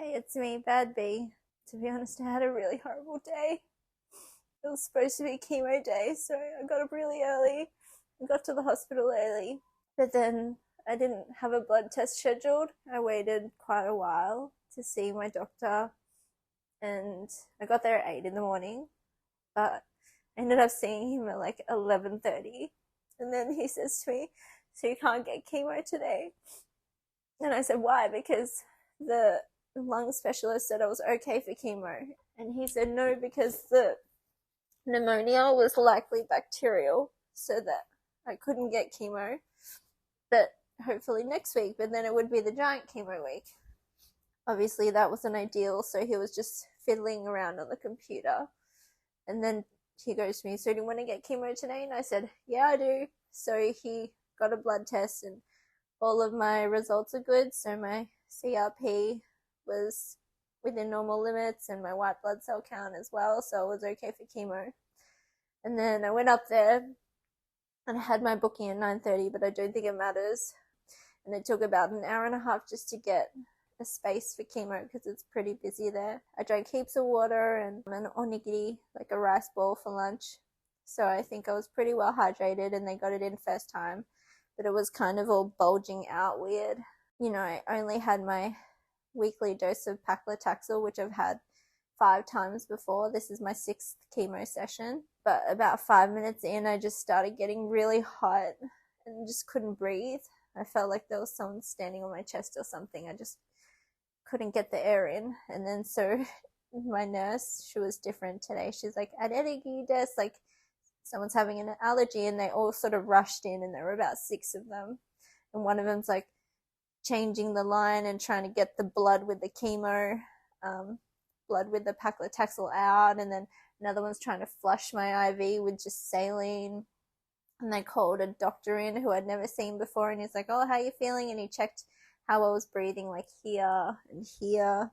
Hey, it's me, Bad B. To be honest, I had a really horrible day. It was supposed to be chemo day, so I got up really early. I got to the hospital early, but then I didn't have a blood test scheduled. I waited quite a while to see my doctor, and I got there at 8 in the morning, but I ended up seeing him at like 11:30, and then he says to me, "So you can't get chemo today?" And I said, "Why?" Because the lung specialist said I was okay for chemo. And he said no, because the pneumonia was likely bacterial, so that I couldn't get chemo, but hopefully next week, but then it would be the giant chemo week. Obviously, that wasn't ideal, so he was just fiddling around on the computer. And then he goes to me, "So do you want to get chemo today?" And I said, "Yeah, I do." So he got a blood test, and all of my results are good. So my CRP was within normal limits, and my white blood cell count as well, so it was okay for chemo. And then I went up there and I had my booking at 9:30, but I don't think it matters. And it took about an hour and a half just to get a space for chemo because it's pretty busy there. I drank heaps of water and an onigiri, like a rice ball, for lunch. So I think I was pretty well hydrated, and they got it in first time, but it was kind of all bulging out weird. I only had my weekly dose of paclitaxel, which I've had 5 times before. This is my 6th chemo session, but about 5 minutes in, I just started getting really hot and just couldn't breathe. I felt like there was someone standing on my chest or something. I just couldn't get the air in. And then so my nurse, she was different today. She's like, "Allergy des," like someone's having an allergy, and they all sort of rushed in, and there were about 6 of them. And one of them's like changing the line and trying to get the blood with the chemo, blood with the paclitaxel out, and then another one's trying to flush my IV with just saline. And they called a doctor in who I'd never seen before, and he's like, "Oh, how are you feeling?" And he checked how I was breathing, like here and here.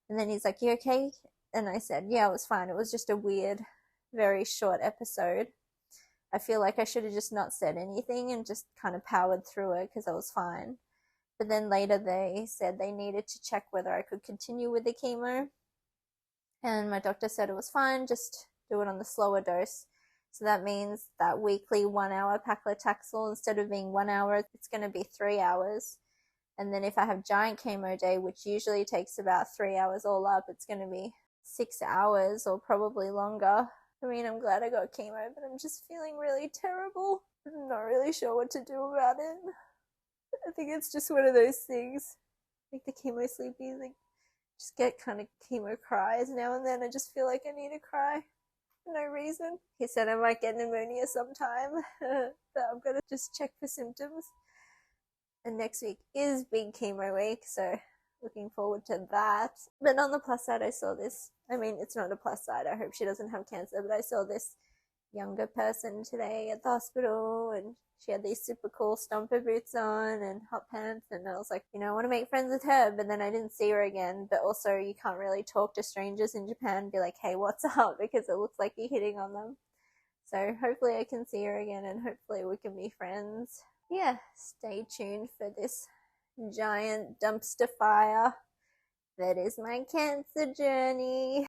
And then he's like, "You okay?" And I said, "Yeah, I was fine. It was just a weird, very short episode. I feel like I should have just not said anything and just kind of powered through it because I was fine." But then later they said they needed to check whether I could continue with the chemo. And my doctor said it was fine, just do it on the slower dose. So that means that weekly 1 hour paclitaxel, instead of being 1 hour, it's going to be 3 hours. And then if I have giant chemo day, which usually takes about 3 hours all up, it's going to be 6 hours or probably longer. I mean, I'm glad I got chemo, but I'm just feeling really terrible. I'm not really sure what to do about it. I think it's just one of those things, like the chemo sleepies, like just get kind of chemo cries now and then. I just feel like I need to cry for no reason. He said I might get pneumonia sometime, but I'm gonna just check for symptoms. And next week is big chemo week, so looking forward to that. But on the plus side, I saw this. I mean, it's not a plus side. I hope she doesn't have cancer, but I saw this younger person today at the hospital, and she had these super cool stomper boots on and hot pants, and I was like, I want to make friends with her. But then I didn't see her again. But also, you can't really talk to strangers in Japan and be like, "Hey, what's up?" because it looks like you're hitting on them. So hopefully I can see her again, and hopefully we can be friends. Yeah, stay tuned for this giant dumpster fire that is my cancer journey.